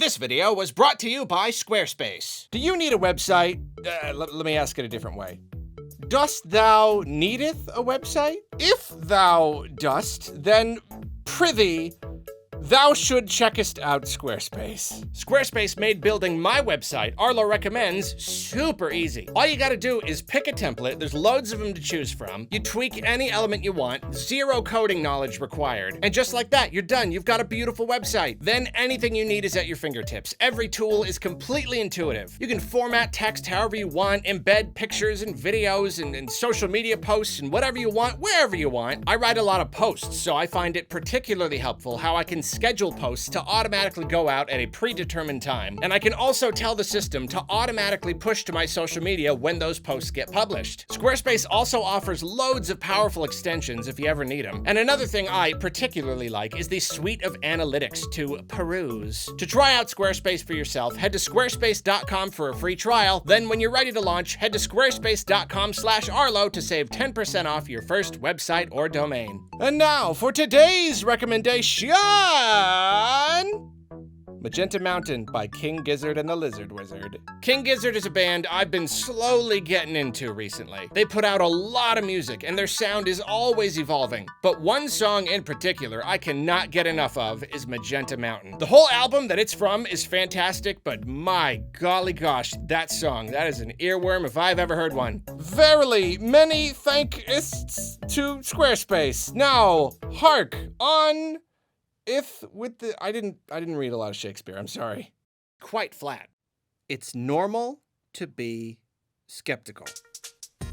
This video was brought to you by Squarespace. Do you need a website? Let me ask it a different way. Dost thou needeth a website? If thou dost, then prithee, thou should checkest out Squarespace. Squarespace made building my website, Arlo recommends, super easy. All you gotta do is pick a template, there's loads of them to choose from, you tweak any element you want, zero coding knowledge required, and just like that, you're done, you've got a beautiful website. Then anything you need is at your fingertips. Every tool is completely intuitive. You can format text however you want, embed pictures and videos and social media posts and whatever you want, wherever you want. I write a lot of posts, so I find it particularly helpful how I can schedule posts to automatically go out at a predetermined time. And I can also tell the system to automatically push to my social media when those posts get published. Squarespace also offers loads of powerful extensions if you ever need them. And another thing I particularly like is the suite of analytics to peruse. To try out Squarespace for yourself, head to squarespace.com for a free trial. Then when you're ready to launch, head to squarespace.com/Arlo to save 10% off your first website or domain. And now for today's recommendation. Magenta Mountain by King Gizzard and the Lizard Wizard. King Gizzard is a band I've been slowly getting into recently. They put out a lot of music and their sound is always evolving. But one song in particular I cannot get enough of is Magenta Mountain. The whole album that it's from is fantastic, but my golly gosh, that song, that is an earworm if I've ever heard one. Verily, many thankists to Squarespace. Now, hark on if with the, I didn't read a lot of Shakespeare, I'm sorry. Quite flat. It's normal to be skeptical.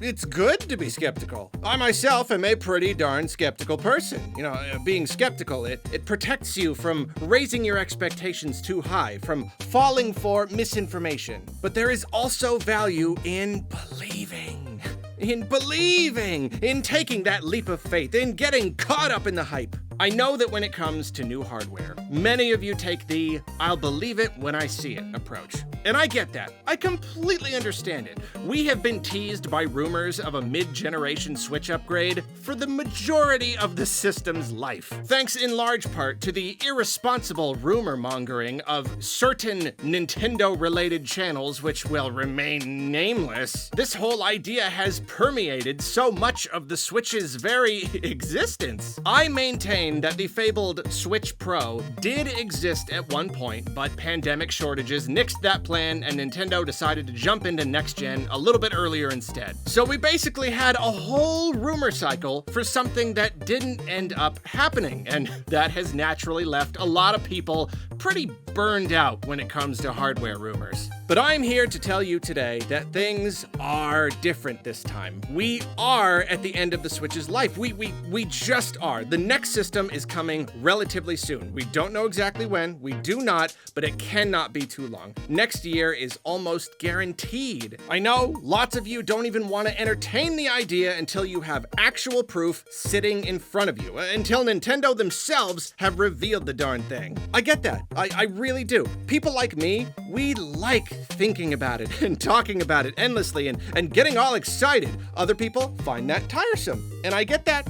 It's good to be skeptical. I myself am a pretty darn skeptical person. You know, being skeptical, it protects you from raising your expectations too high, from falling for misinformation. But there is also value in believing, in taking that leap of faith, in getting caught up in the hype. I know that when it comes to new hardware, many of you take the "I'll believe it when I see it" approach. And I get that. I completely understand it. We have been teased by rumors of a mid-generation Switch upgrade for the majority of the system's life, thanks in large part to the irresponsible rumor mongering of certain Nintendo-related channels which will remain nameless. This whole idea has permeated so much of the Switch's very existence. I maintain that the fabled Switch Pro did exist at one point, but pandemic shortages nixed that plan and Nintendo decided to jump into next gen a little bit earlier instead. So we basically had a whole rumor cycle for something that didn't end up happening, and that has naturally left a lot of people pretty burned out when it comes to hardware rumors. But I'm here to tell you today that things are different this time. We are at the end of the Switch's life. We just are. The next system is coming relatively soon. We don't know exactly when, we do not, but it cannot be too long. Next year is almost guaranteed. I know lots of you don't even want to entertain the idea until you have actual proof sitting in front of you, until Nintendo themselves have revealed the darn thing. I get that. I really do. People like me, we like thinking about it and talking about it endlessly and getting all excited. Other people find that tiresome, and I get that.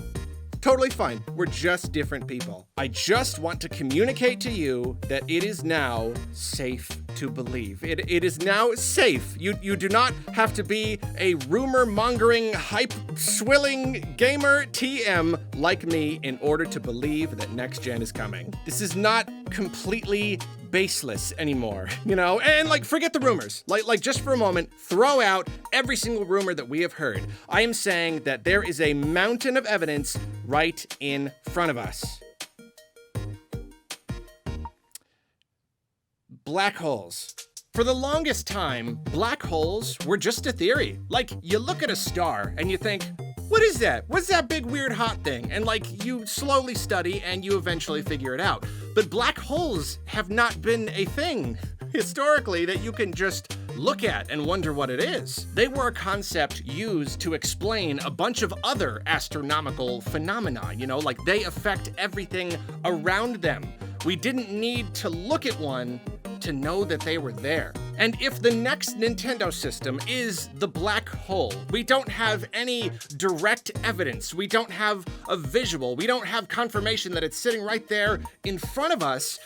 Totally fine. We're just different people. I just want to communicate to you that it is now safe to believe. It is now safe. You do not have to be a rumor-mongering, hype-swilling gamer TM like me in order to believe that next gen is coming. This is not completely baseless anymore, you know? And like, forget the rumors. Like just for a moment, throw out every single rumor that we have heard. I am saying that there is a mountain of evidence right in front of us. Black holes. For the longest time, black holes were just a theory. Like, you look at a star and you think, what is that? What's that big weird hot thing? And like, you slowly study and you eventually figure it out. But black holes have not been a thing historically that you can just look at and wonder what it is. They were a concept used to explain a bunch of other astronomical phenomena, you know, like they affect everything around them. We didn't need to look at one to know that they were there. And if the next Nintendo system is the black hole, we don't have any direct evidence, we don't have a visual, we don't have confirmation that it's sitting right there in front of us,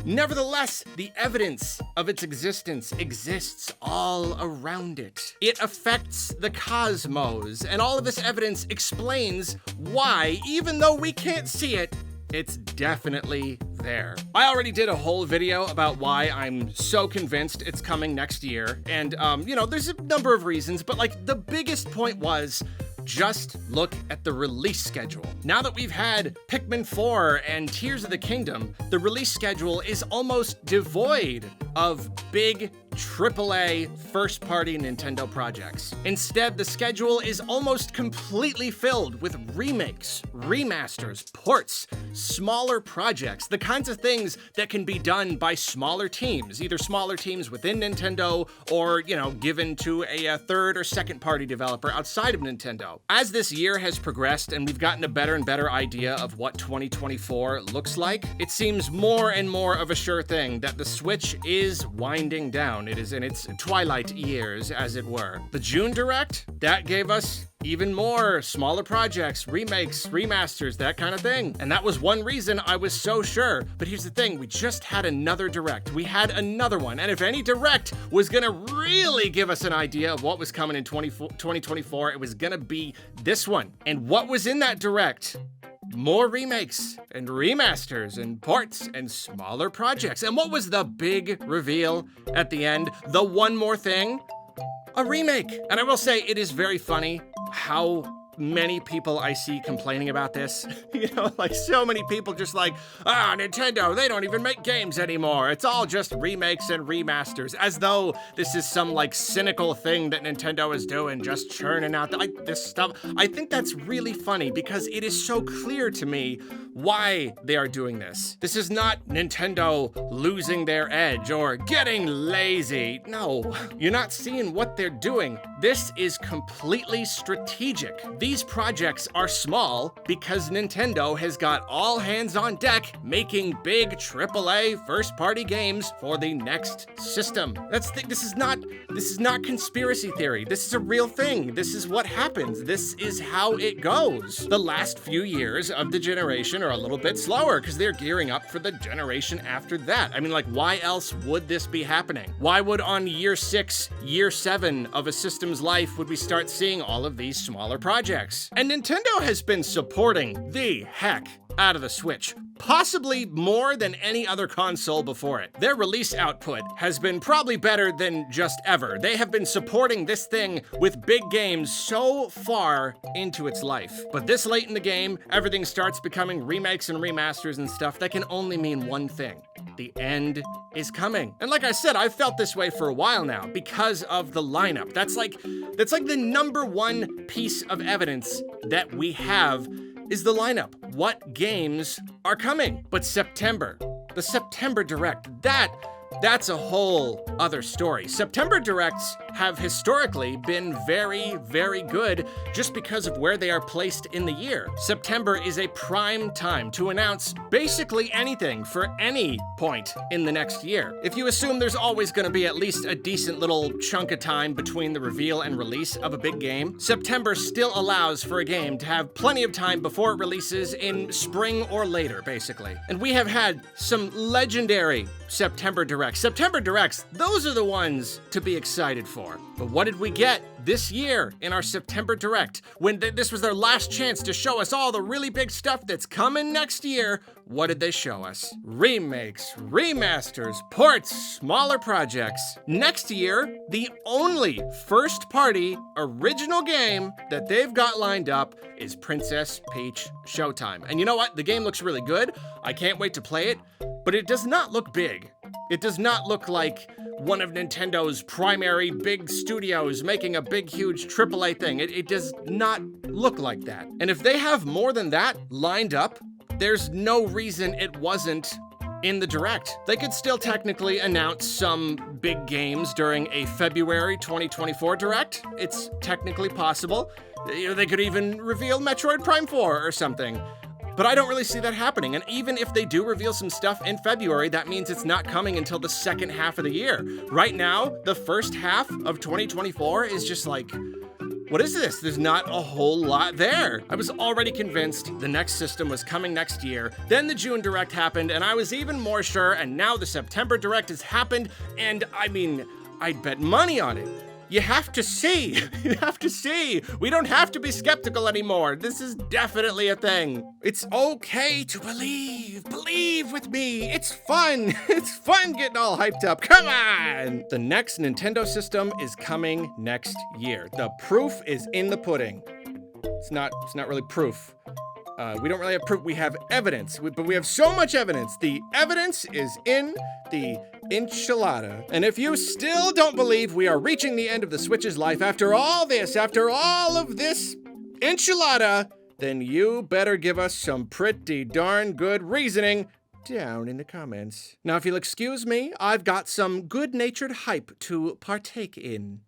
Nevertheless, the evidence of its existence exists all around it. It affects the cosmos, and all of this evidence explains why, even though we can't see it, it's definitely there. I already did a whole video about why I'm so convinced it's coming next year, and there's a number of reasons, but like the biggest point was, just look at the release schedule. Now that we've had Pikmin 4 and Tears of the Kingdom, the release schedule is almost devoid of big AAA first-party Nintendo projects. Instead, the schedule is almost completely filled with remakes, remasters, ports, smaller projects, the kinds of things that can be done by smaller teams, either smaller teams within Nintendo or, given to a third or second-party developer outside of Nintendo. As this year has progressed and we've gotten a better and better idea of what 2024 looks like, it seems more and more of a sure thing that the Switch is winding down. It is in its twilight years, as it were. The June Direct, that gave us even more smaller projects, remakes, remasters, that kind of thing. And that was one reason I was so sure. But here's the thing, we just had another Direct. We had another one. And if any Direct was gonna really give us an idea of what was coming in 2024, it was gonna be this one. And what was in that Direct? More remakes and remasters and ports and smaller projects. And what was the big reveal at the end? The one more thing? A remake. And I will say, it is very funny how many people I see complaining about this. So many people just like, Nintendo, they don't even make games anymore. It's all just remakes and remasters, as though this is some cynical thing that Nintendo is doing, just churning out this stuff. I think that's really funny because it is so clear to me why they are doing this. This is not Nintendo losing their edge or getting lazy. No, you're not seeing what they're doing. This is completely strategic. These projects are small because Nintendo has got all hands on deck making big AAA first-party games for the next system. This is not conspiracy theory. This is a real thing. This is what happens. This is how it goes. The last few years of the generation are a little bit slower because they're gearing up for the generation after that. I mean, why else would this be happening? Why would on year 6, year 7 of a system's life would we start seeing all of these smaller projects? And Nintendo has been supporting the heck out of the Switch, possibly more than any other console before it. Their release output has been probably better than just ever. They have been supporting this thing with big games so far into its life. But this late in the game, everything starts becoming remakes and remasters and stuff that can only mean one thing. The end is coming. And like I said, I've felt this way for a while now because of the lineup. That's like the number one piece of evidence that we have is the lineup. What games are coming? But September, the September Direct, that's a whole other story. September Directs have historically been very, very good just because of where they are placed in the year. September is a prime time to announce basically anything for any point in the next year. If you assume there's always going to be at least a decent little chunk of time between the reveal and release of a big game, September still allows for a game to have plenty of time before it releases in spring or later, basically. And we have had some legendary September Directs. September Directs, those are the ones to be excited for. But what did we get this year in our September Direct? When this was their last chance to show us all the really big stuff that's coming next year, what did they show us? Remakes, remasters, ports, smaller projects. Next year, the only first-party original game that they've got lined up is Princess Peach Showtime. And you know what? The game looks really good. I can't wait to play it, but it does not look big. It does not look like one of Nintendo's primary big studios making a big, huge AAA thing. It does not look like that. And if they have more than that lined up, there's no reason it wasn't in the Direct. They could still technically announce some big games during a February 2024 Direct. It's technically possible. They could even reveal Metroid Prime 4 or something. But I don't really see that happening. And even if they do reveal some stuff in February, that means it's not coming until the second half of the year. Right now, the first half of 2024 is just like, What is this? There's not a whole lot there. I was already convinced the next system was coming next year. Then the June Direct happened, and I was even more sure, and now the September Direct has happened, and I mean, I'd bet money on it. You have to see. You have to see. We don't have to be skeptical anymore. This is definitely a thing. It's okay to believe. Believe with me. It's fun. It's fun getting all hyped up. Come on. The next Nintendo system is coming next year. The proof is in the pudding. It's not really proof. We don't really have proof. We have evidence, but we have so much evidence. The evidence is in the enchilada. And if you still don't believe we are reaching the end of the Switch's life after all this, after all of this enchilada, then you better give us some pretty darn good reasoning down in the comments. Now, if you'll excuse me, I've got some good-natured hype to partake in.